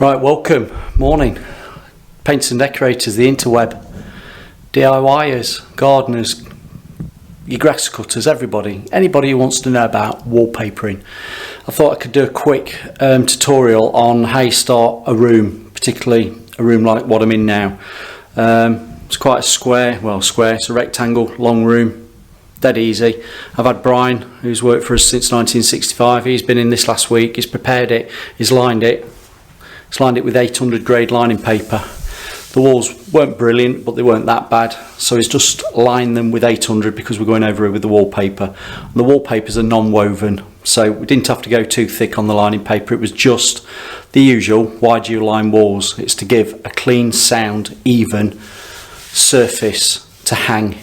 Right, welcome, morning. Painters and decorators, the interweb, DIYers, gardeners, your grass cutters, anybody who wants to know about wallpapering. I thought I could do a quick tutorial on how you start a room, particularly a room like what I'm in now. It's quite a square, it's a rectangle, long room, dead easy. I've had Brian, who's worked for us since 1965, he's been in this last week, he's prepared it, he's lined it. It's lined it with 800 grade lining paper. The walls weren't brilliant, but they weren't that bad. So he's just lined them with 800 because we're going over it with the wallpaper. And the wallpapers are non-woven, so we didn't have to go too thick on the lining paper. It was just the usual, why do you line walls? It's to give a clean, sound, even surface to hang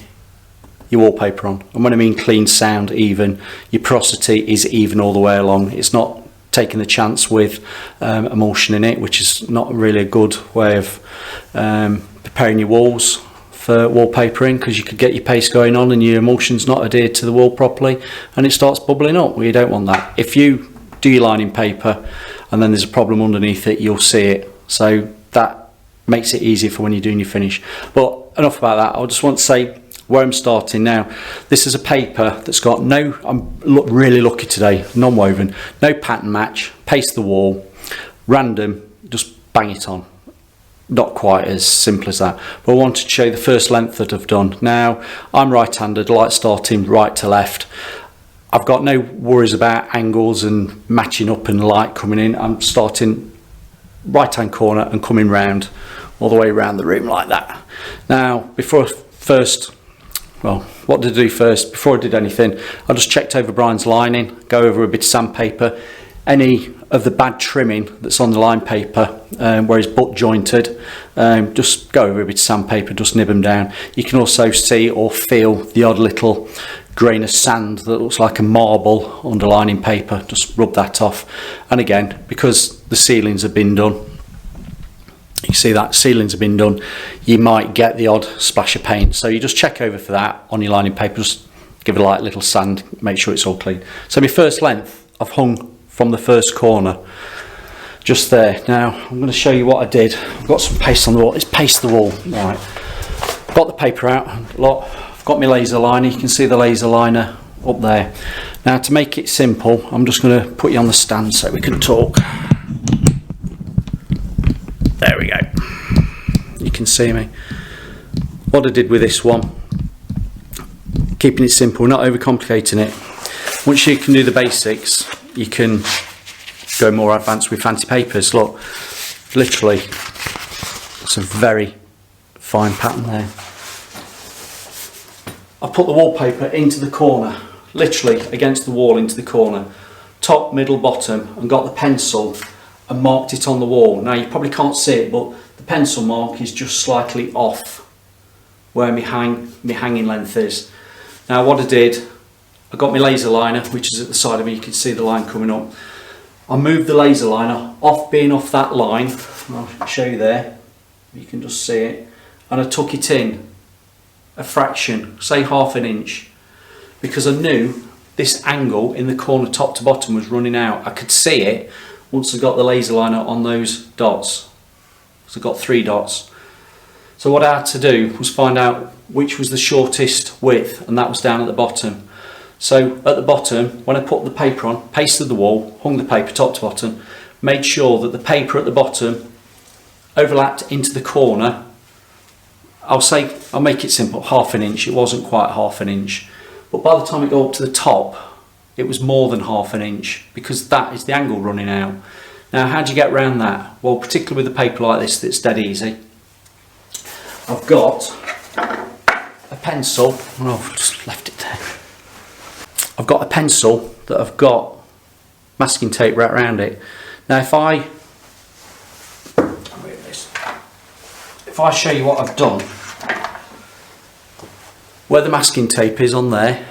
your wallpaper on. And when I mean clean, sound, even, your porosity is even all the way along. It's not taking the chance with emulsion in it, which is not really a good way of preparing your walls for wallpapering, because you could get your paste going on and your emulsion's not adhered to the wall properly and it starts bubbling up. Well, you don't want that. If you do your lining paper and then there's a problem underneath it, you'll see it, so that makes it easier for when you're doing your finish. But enough about that. I just want to say where I'm starting now. This is a paper that's got no, I'm really lucky today, non-woven, no pattern match, paste the wall, random, just bang it on. Not quite as simple as that, but I wanted to show you the first length that I've done. Now, I'm right-handed, I like starting right to left. I've got no worries about angles and matching up and light coming in. I'm starting right-hand corner and coming round, all the way around the room like that. Now, what did I do first? Before I did anything, I just checked over Brian's lining, go over a bit of sandpaper, any of the bad trimming that's on the line paper where it's butt jointed, just go over a bit of sandpaper, just nib them down. You can also see or feel the odd little grain of sand that looks like a marble under lining paper, just rub that off. And again, because the ceilings have been done, you see that ceilings have been done, you might get the odd splash of paint, so you just check over for that on your lining paper, just give it a light little sand, make sure it's all clean. So my first length I've hung from the first corner just there. Now I'm going to show you what I did. I've got some paste on the wall. It's paste the wall. Right, got the paper out, I've got my laser liner, you can see the laser liner up there. Now to make it simple, I'm just going to put you on the stand so we can talk. There we go, you can see me. What I did with this one, keeping it simple, not overcomplicating it. Once you can do the basics, you can go more advanced with fancy papers. Look, literally, it's a very fine pattern there. I put the wallpaper into the corner, literally against the wall into the corner, top, middle, bottom, and got the pencil and marked it on the wall. Now you probably can't see it, but the pencil mark is just slightly off where my hanging length is. Now what I did, I got my laser liner, which is at the side of me, you can see the line coming up. I moved the laser liner off, being off that line, I'll show you there, you can just see it, and I took it in a fraction, say half an inch, because I knew this angle in the corner top to bottom was running out. I could see it once I got the laser liner on those dots. So I got 3 dots. So what I had to do was find out which was the shortest width, and that was down at the bottom. So at the bottom, when I put the paper on, pasted the wall, hung the paper top to bottom, made sure that the paper at the bottom overlapped into the corner. I'll make it simple, half an inch. It wasn't quite half an inch, but by the time it got up to the top, it was more than half an inch, because that is the angle running out. Now how do you get around that? Well, particularly with a paper like this that's dead easy. I've got a pencil, I've just left it there. I've got a pencil that I've got masking tape right around it. Now if I show you what I've done, where the masking tape is on there,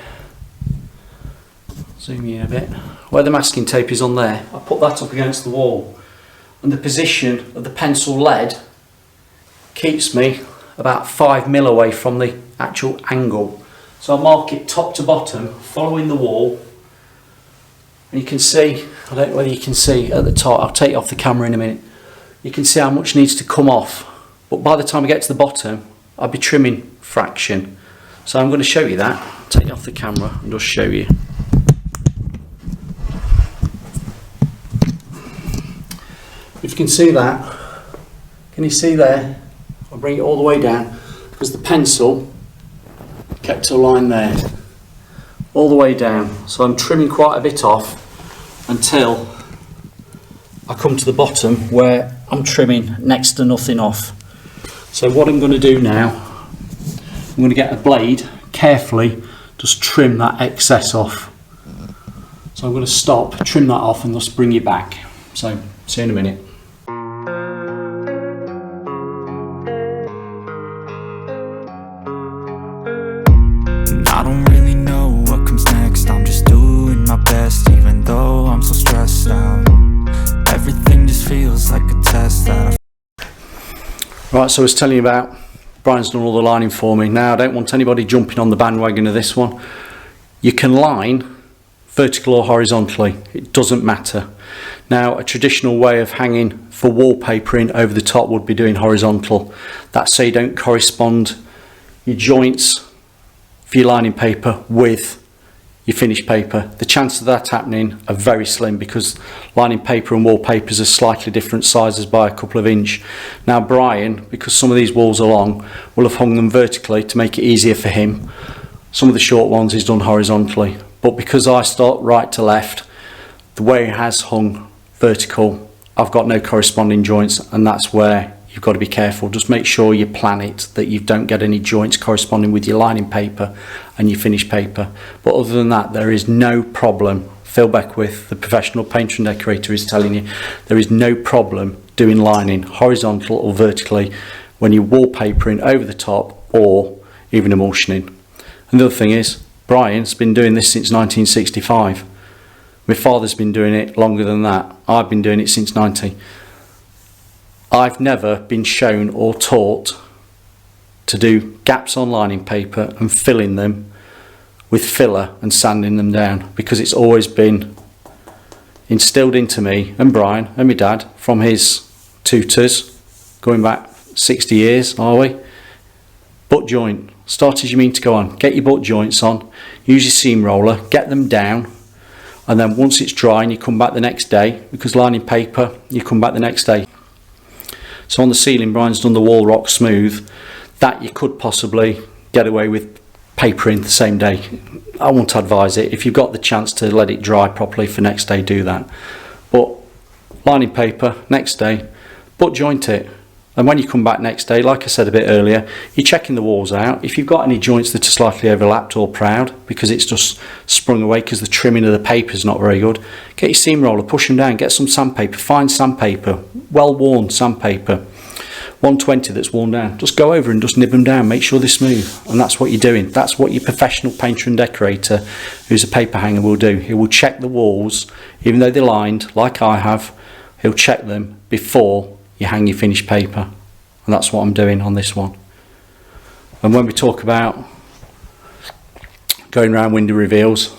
zoom in a bit, where the masking tape is on there, I put that up against the wall, and the position of the pencil lead keeps me about 5 mil away from the actual angle. So I mark it top to bottom, following the wall, and you can see, I don't know whether you can see at the top, I'll take it off the camera in a minute, you can see how much needs to come off, but by the time I get to the bottom I'll be trimming fraction. So I'm going to show you that, take it off the camera and just show you. If you can see that, can you see there? I'll bring it all the way down because the pencil kept a line there, all the way down. So I'm trimming quite a bit off until I come to the bottom where I'm trimming next to nothing off. So what I'm going to do now, I'm going to get a blade, carefully just trim that excess off. So I'm going to stop, trim that off and just bring it back. So see you in a minute. I don't really know what comes next. I'm just doing my best, even though I'm so stressed out. Everything just feels like a test that Right, so I was telling you about Brian's done all the lining for me. Now I don't want anybody jumping on the bandwagon of this one. You can line vertical or horizontally, it doesn't matter. Now a traditional way of hanging for wallpapering over the top would be doing horizontal. That's so you don't correspond your joints for your lining paper with your finished paper. The chances of that happening are very slim because lining paper and wallpapers are slightly different sizes by a couple of inch. Now Brian, because some of these walls are long, will have hung them vertically to make it easier for him. Some of the short ones he's done horizontally, but because I start right to left, the way it has hung vertical, I've got no corresponding joints, and that's where you've got to be careful. Just make sure you plan it that you don't get any joints corresponding with your lining paper and your finished paper. But other than that, there is no problem. Phil Beckwith, the professional painter and decorator, is telling you there is no problem doing lining horizontal or vertically when you're wallpapering over the top or even emulsioning. And the other thing is, Brian's been doing this since 1965. My father's been doing it longer than that. I've been doing it since 90. I've never been shown or taught to do gaps on lining paper and filling them with filler and sanding them down, because it's always been instilled into me and Brian and my dad from his tutors going back 60 years, are we? Butt joint, start as you mean to go on. Get your butt joints on, use your seam roller, get them down, and then once it's dry and you come back the next day, because lining paper, you come back the next day. So on the ceiling, Brian's done the wall rock smooth. That you could possibly get away with papering the same day. I won't advise it. If you've got the chance to let it dry properly for next day, do that. But lining paper, next day, butt joint it. And when you come back next day, like I said a bit earlier, you're checking the walls out. If you've got any joints that are slightly overlapped or proud, because it's just sprung away because the trimming of the paper is not very good, get your seam roller, push them down, get some sandpaper, fine sandpaper, well worn sandpaper, 120 that's worn down. Just go over and just nib them down, make sure they're smooth. And that's what you're doing. That's what your professional painter and decorator, who's a paper hanger, will do. He will check the walls, even though they're lined, like I have, he'll check them before you hang your finished paper, and that's what I'm doing on this one. And when we talk about going around window reveals,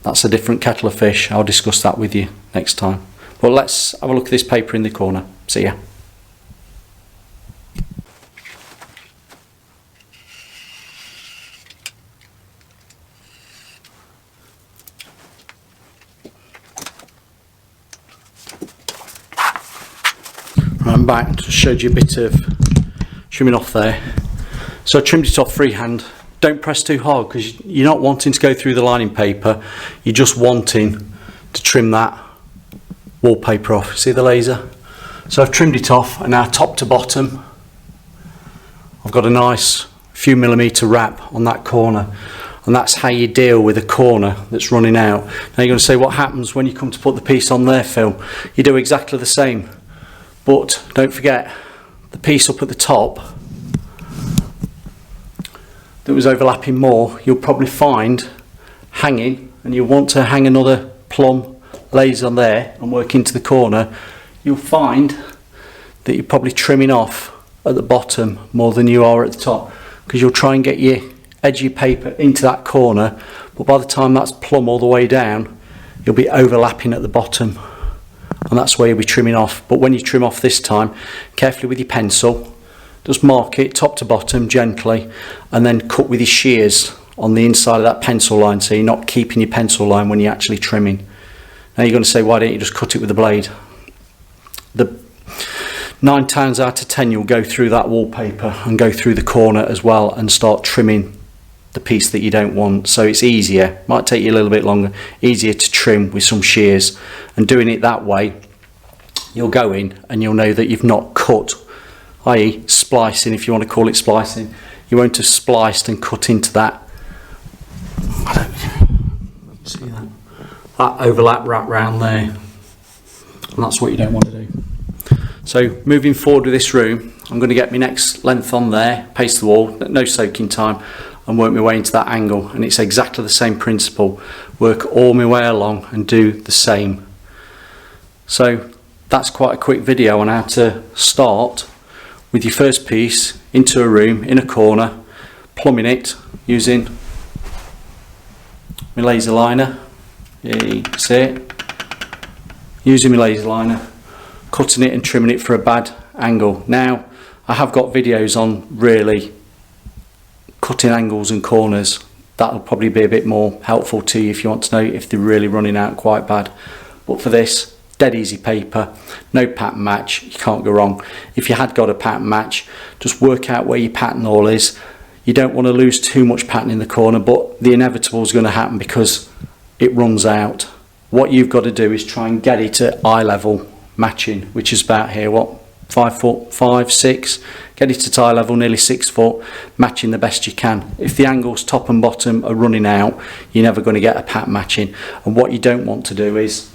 that's a different kettle of fish. I'll discuss that with you next time. But let's have a look at this paper in the corner. See ya. I'm back, just showed you a bit of trimming off there. So I trimmed it off freehand. Don't press too hard because you're not wanting to go through the lining paper, you're just wanting to trim that wallpaper off. See the laser? So I've trimmed it off, and now top to bottom I've got a nice few millimetre wrap on that corner, and that's how you deal with a corner that's running out. Now you're going to say, what happens when you come to put the piece on there, Phil? You do exactly the same. But don't forget, the piece up at the top that was overlapping more, you'll probably find hanging, and you want to hang another plumb laser there and work into the corner, you'll find that you're probably trimming off at the bottom more than you are at the top, because you'll try and get your edge of your paper into that corner, but by the time that's plumb all the way down, you'll be overlapping at the bottom. and that's where you'll be trimming off. But when you trim off this time, carefully with your pencil, just mark it top to bottom gently, and then cut with your shears on the inside of that pencil line, so you're not keeping your pencil line when you're actually trimming. Now you're going to say, why don't you just cut it with the blade? The 9 times out of 10 you'll go through that wallpaper and go through the corner as well and start trimming the piece that you don't want. So it's easier, might take you a little bit longer, easier to trim with some shears. And doing it that way, you'll go in and you'll know that you've not cut, i.e. splicing, if you want to call it splicing. You won't have spliced and cut into that, I don't see that overlap wrap round there, and that's what you don't want to do. So moving forward with this room, I'm going to get my next length on there, paste the wall, no soaking time, and work my way into that angle. And it's exactly the same principle, work all my way along and do the same. So that's quite a quick video on how to start with your first piece into a room in a corner, plumbing it using my laser liner. Yeah, you see it, using my laser liner, cutting it and trimming it for a bad angle. Now I have got videos on really cutting angles and corners. That'll probably be a bit more helpful to you if you want to know if they're really running out quite bad. But for this, dead easy paper, no pattern match, you can't go wrong. If you had got a pattern match, just work out where your pattern all is. You don't want to lose too much pattern in the corner, but the inevitable is going to happen because it runs out. What you've got to do is try and get it at eye level matching, which is about here, what, 5 foot, 5, 6, get it at eye level, nearly 6 foot, matching the best you can. If the angles top and bottom are running out, you're never going to get a pattern matching. And what you don't want to do is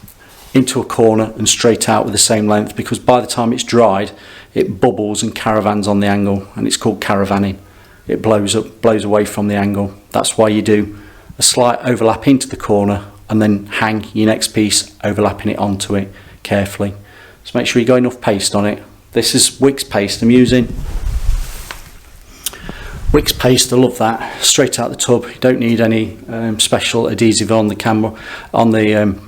into a corner and straight out with the same length, because by the time it's dried, it bubbles and caravans on the angle, and it's called caravanning. It blows up, blows away from the angle. That's why you do a slight overlap into the corner and then hang your next piece overlapping it onto it carefully. So make sure you got enough paste on it. This is Wix paste I'm using. Wix paste, I love that, straight out the tub. You don't need any special adhesive on the camera, on the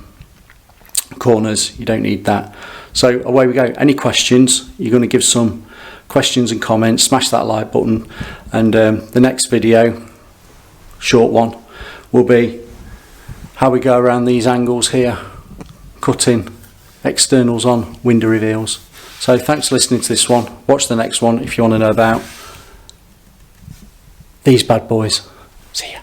corners. You don't need that. So away we go. Any questions? You're going to give some questions and comments. Smash that like button, and the next video, short one, will be how we go around these angles here, cutting externals on window reveals. So thanks for listening to this one. Watch the next one if you want to know about these bad boys. See ya.